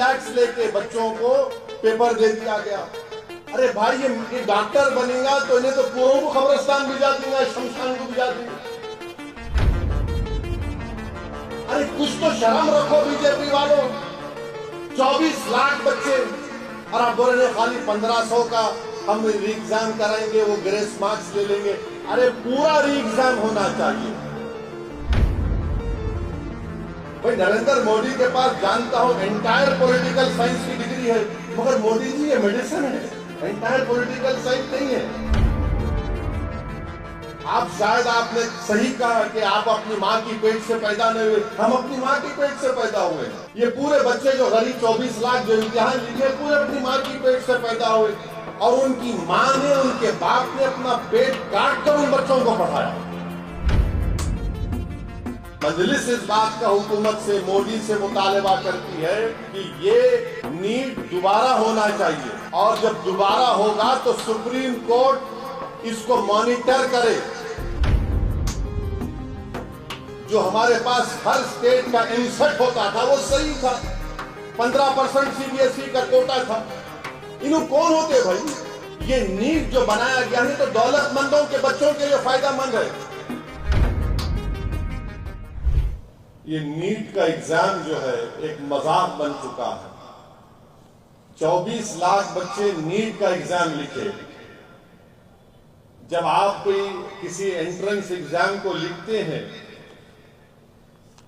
लैक्स लेके बच्चों को पेपर दे दिया गया। अरे भाई ये डॉक्टर बनेगा तो इन्हें तो पूरों को कब्रिस्तान भिजा देंगे, शमशान को भिजा देंगे। अरे कुछ तो शर्म रखो बीजेपी वालों। 24 लाख बच्चे और आप बोल रहे खाली 1500 का हम री एग्जाम कराएंगे, वो ग्रेस मार्क्स ले लेंगे। अरे पूरा री एग्जाम होना चाहिए। भाई नरेंद्र मोदी के पास जानता हूं एंटायर पॉलिटिकल साइंस की डिग्री है, मगर मोदी जी ये मेडिसिन है, एंटायर पॉलिटिकल साइंस नहीं है। आप शायद आपने सही कहा कि आप अपनी माँ की पेट से पैदा नहीं हुए, हम अपनी माँ की पेट से पैदा हुए। ये पूरे बच्चे जो गरीब 24 लाख जो इम्तिहान लिखे पूरे अपनी माँ की पेट से पैदा हुए और उनकी माँ ने उनके बाप ने अपना पेट काट कर उन बच्चों को पढ़ाया। मजलिस इस बात का हुकूमत से मोदी से मुतालबा करती है कि ये नीट दोबारा होना चाहिए और जब दोबारा होगा तो सुप्रीम कोर्ट इसको मॉनिटर करे। जो हमारे पास हर स्टेट का एमसेट होता था वो सही था, 15% सीबीएसई का कोटा था। इन्हों कौन होते भाई? ये नीट जो बनाया गया है तो दौलतमंदों के बच्चों के लिए फायदेमंद है। ये नीट का एग्जाम जो है एक मजाक बन चुका है। 24 लाख बच्चे नीट का एग्जाम लिखे। जब आप कोई किसी एंट्रेंस एग्जाम को लिखते हैं,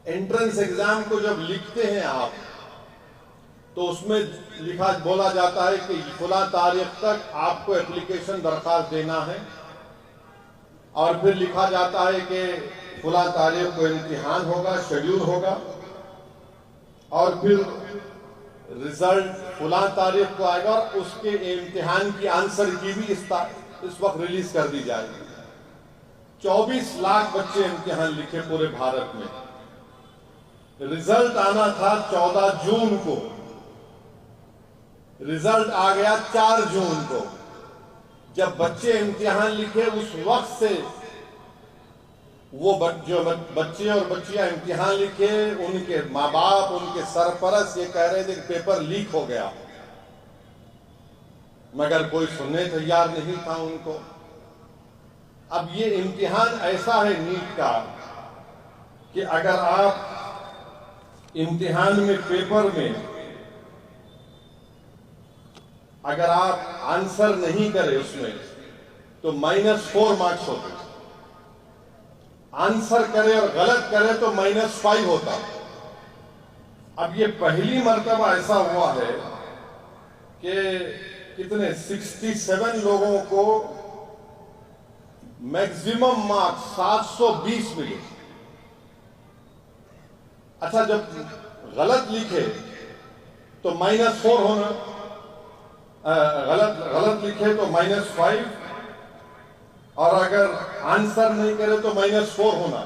एंट्रेंस एग्जाम को जब लिखते हैं आप, तो उसमें बोला जाता है कि फला तारीख तक आपको एप्लीकेशन दरखास्त देना है और फिर लिखा जाता है कि फला तारीख को इम्तिहान होगा, शेड्यूल होगा और फिर रिजल्ट फला तारीख को आएगा और उसके इम्तिहान की आंसर की भी इस वक्त रिलीज कर दी जाएगी। 24 लाख बच्चे इम्तिहान लिखे पूरे भारत में। रिजल्ट आना था 14 जून को, रिजल्ट आ गया 4 जून को। जब बच्चे इम्तिहान लिखे उस वक्त से वो जो बच्चे और बच्चियां इम्तिहान लिखे, उनके माँ बाप, उनके सरपरस्त ये कह रहे थे कि पेपर लीक हो गया, मगर कोई सुनने तैयार नहीं था उनको। अब ये इम्तिहान ऐसा है नीट का कि अगर आप इम्तिहान में पेपर में अगर आप आंसर नहीं करें उसमें तो -4 मार्क्स होते, आंसर करे और गलत करे तो -5 होता। अब ये पहली मर्तबा ऐसा हुआ है कि कितने 67 लोगों को मैक्सिमम मार्क्स 720 मिले। अच्छा, जब गलत लिखे तो -4 होना, गलत लिखे तो -5 और अगर आंसर नहीं करे तो -4 होना।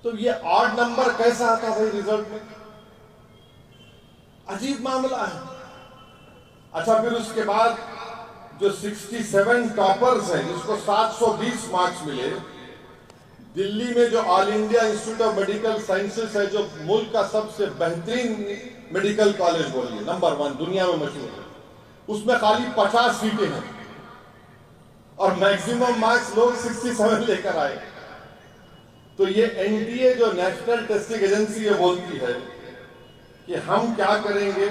तो ये ऑड नंबर कैसा आता भाई रिजल्ट में? अजीब मामला है। अच्छा, फिर उसके बाद जो 67 टॉपर्स हैं जिसको 720 मार्क्स मिले, दिल्ली में जो all India institute of medical sciences है, जो मुल्क का सबसे बेहतरीन मेडिकल कॉलेज बोलिए, नंबर 1 दुनिया में मशहूर है, उसमें खाली 50 सीटें हैं और मैक्सिमम मार्क्स लोग 67 लेकर आए। तो ये एनटीए जो नेशनल टेस्टिंग एजेंसी ये बोलती है कि हम क्या करेंगे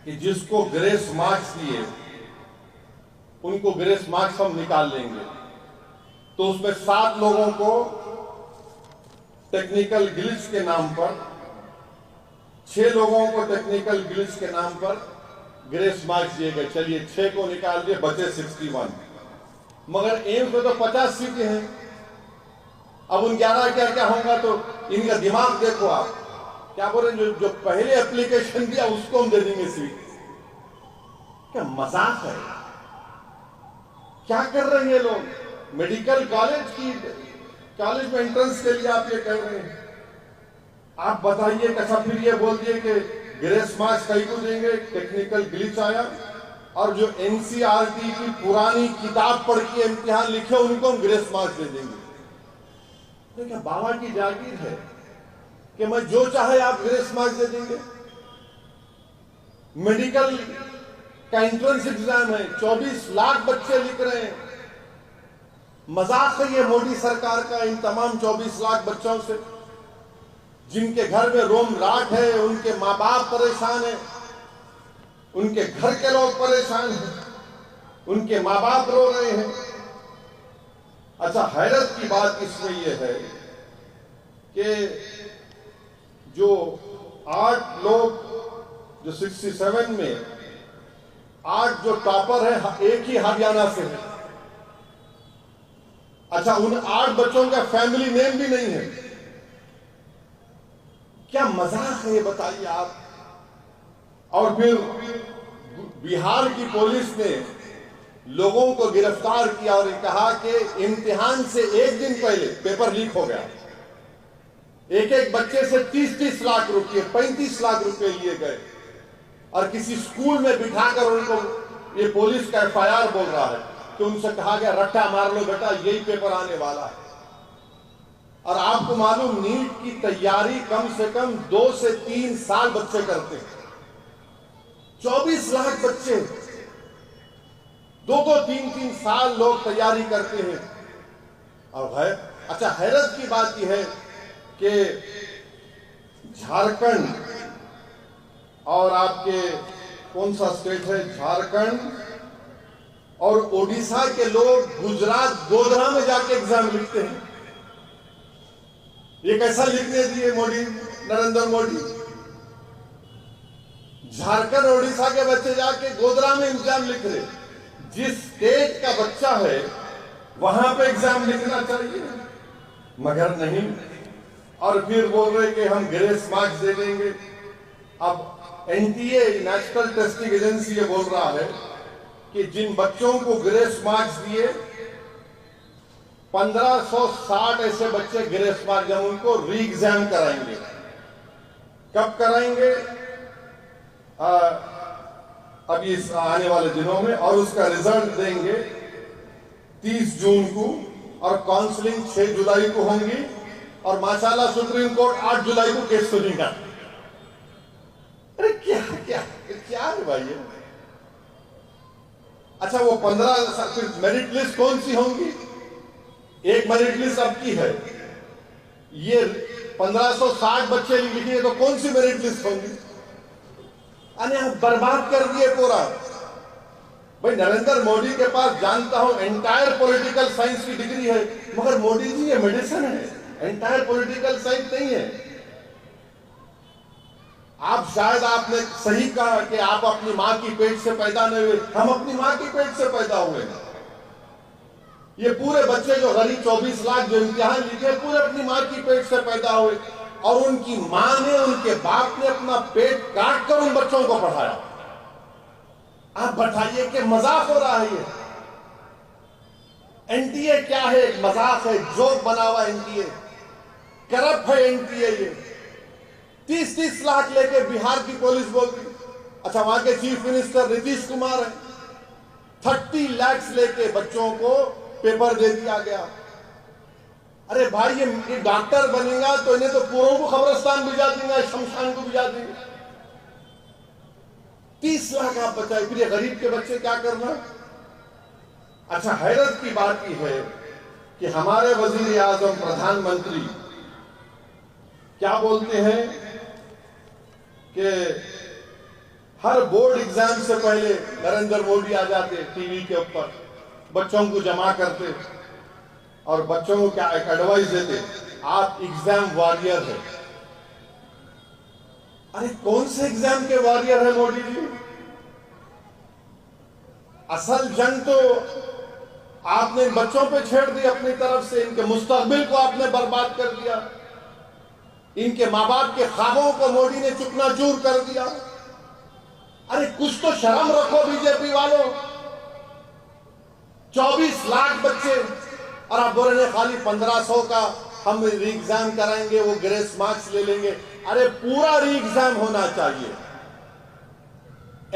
कि जिसको ग्रेस मार्क्स दिए उनको ग्रेस मार्क्स हम निकाल लेंगे। तो उसमें 7 लोगों को टेक्निकल ग्लिच के नाम पर, 6 लोगों को टेक्निकल ग्लिच के नाम पर ग्रेस मार्क्स दिए गए। चलिए 6 को निकाल दिए, बचे 61। मगर एम्स में तो 50 सीटें हैं। अब उन 11 क्या क्या होगा? तो इनका दिमाग देखो आप, क्या बोल रहे हैं, जो पहले एप्लीकेशन दिया उसको हम दे देंगे सीट। क्या मजाक है? क्या कर रहे हैं ये लोग? मेडिकल कॉलेज में एंट्रेंस के लिए आप ये कह रहे हैं। आप बताइए, कैसा फिर ये बोल दिए कि ग्रेस मार्क्स कई को देंगे, टेक्निकल ग्लिच आया और जो एनसीईआरटी की पुरानी किताब पढ़ के इम्तिहान लिखे उनको हम ग्रेस मार्क्स दे देंगे। तो क्या बाबा की जागीर है कि मैं जो चाहे आप ग्रेस मार्क्स दे देंगे? मेडिकल का एंट्रेंस एग्जाम है, 24 लाख बच्चे लिख रहे हैं। मजाक है ये मोदी सरकार का इन तमाम 24 लाख बच्चों से, जिनके घर में रोम राट है, उनके माँ बाप परेशान है, उनके घर के लोग परेशान हैं, उनके माँ बाप रो रहे हैं। अच्छा, हैरत की बात इसमें यह है कि जो 8 लोग जो 67 में 8 जो टॉपर है, एक ही हरियाणा से है। अच्छा, उन 8 बच्चों का फैमिली नेम भी नहीं है। क्या मजाक है ये बताइए आप। और फिर बिहार की पुलिस ने लोगों को गिरफ्तार किया और कहा कि इम्तिहान से एक दिन पहले पेपर लीक हो गया। एक बच्चे से 30-30 लाख रुपए, 35 लाख रुपए लिए गए और किसी स्कूल में बिठाकर उनको, ये पुलिस का FIR बोल रहा है कि उनसे कहा गया रट्टा मार लो बेटा, यही पेपर आने वाला है। और आपको मालूम, नीट की तैयारी कम से कम 2 से 3 साल बच्चे करते हैं। 24 लाख बच्चे 2-2, 3-3 साल लोग तैयारी करते हैं। और है अच्छा, हैरत की बात यह है कि झारखंड और आपके कौन सा स्टेट है, झारखंड और ओडिशा के लोग गुजरात गोधरा में जाके एग्जाम लिखते हैं। ये कैसा लिखने दिए मोदी, नरेंद्र मोदी? झारखंड ओडिशा के बच्चे जाके गोधरा में एग्जाम लिख रहे। जिस स्टेट का बच्चा है वहां पे एग्जाम लिखना चाहिए, मगर नहीं। और फिर बोल रहे कि हम ग्रेस मार्क्स दे देंगे। अब NTA, नेशनल टेस्टिंग एजेंसी, ये बोल रहा है कि जिन बच्चों को ग्रेस मार्क्स दिए, 1560 ऐसे बच्चे ग्रेस मार्क्स, जब उनको री एग्जाम कराएंगे। कब कराएंगे? अब इस आने वाले दिनों में, और उसका रिजल्ट देंगे 30 जून को, और काउंसलिंग 6 जुलाई को होंगी, और माशाल्लाह सुप्रीम कोर्ट 8 जुलाई को केस सुनेगा। अरे क्या क्या क्या है भाई ये? अच्छा, वो 15 मेरिट लिस्ट कौन सी होंगी? एक मेरिट लिस्ट अब की है, ये 1560 बच्चे लिखेंगे तो कौन सी मेरिट लिस्ट होंगी? अरे बर्बाद कर दिए पूरा। भाई, नरेंद्र मोदी के पास जानता हूं एंटायर पॉलिटिकल साइंस की डिग्री है, मगर मोदी जी ये मेडिसिन है, एंटायर पॉलिटिकल साइंस नहीं है। आप शायद आपने सही कहा कि आप अपनी मां की पेट से पैदा नहीं हुए, हम अपनी मां की पेट से पैदा हुए। ये पूरे बच्चे जो गरीब 24 लाख जो इम्तिहान लिखे, पूरे अपनी मां की पेट से पैदा हुए, और उनकी मां ने, उनके बाप ने अपना पेट काट कर उन बच्चों को पढ़ाया। आप बताइए कि मजाक हो रहा है ये? NTA क्या है? एक मजाक है, जोक बना हुआ NTA, करप्ट है NTA। ये 30-30 लाख लेके बिहार की पुलिस बोल रही। अच्छा, वहां के चीफ मिनिस्टर नीतीश कुमार है, 30 लाख लेके बच्चों को पेपर दे दिया गया। अरे भाई, ये डॉक्टर बनेगा तो इन्हें तो पूरों को कब्रिस्तान भिजा देंगे, शमशान को भिजा देंगे। 30 लाख आप बचाए, फिर ये गरीब के बच्चे क्या करना? अच्छा, हैरत की बात यह है कि हमारे वजीर आजम, प्रधानमंत्री क्या बोलते हैं कि हर बोर्ड एग्जाम से पहले नरेंद्र मोदी आ जाते टीवी के ऊपर, बच्चों को जमा करते और बच्चों को क्या एक एडवाइस देते, आप एग्जाम वॉरियर है। अरे कौन से एग्जाम के वॉरियर है मोदी जी? असल जंग तो आपने बच्चों पे छेड़ दी अपनी तरफ से, इनके मुस्तकबिल को आपने बर्बाद कर दिया, इनके माँ बाप के ख्वाबों को मोदी ने चुकनाचूर कर दिया। अरे कुछ तो शर्म रखो बीजेपी वालों। 24 लाख बच्चे, और आप बोल रहे हैं खाली 1500 का हम री एग्जाम कराएंगे, वो ग्रेस मार्क्स ले लेंगे। अरे पूरा री एग्जाम होना चाहिए।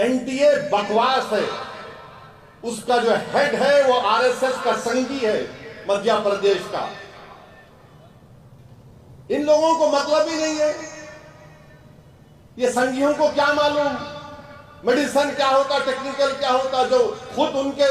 NTA बकवास है, उसका जो हेड है वो RSS का संगी है मध्य प्रदेश का। इन लोगों को मतलब ही नहीं है, ये संघियों को क्या मालूम मेडिसिन क्या होता, टेक्निकल क्या होता, जो खुद उनके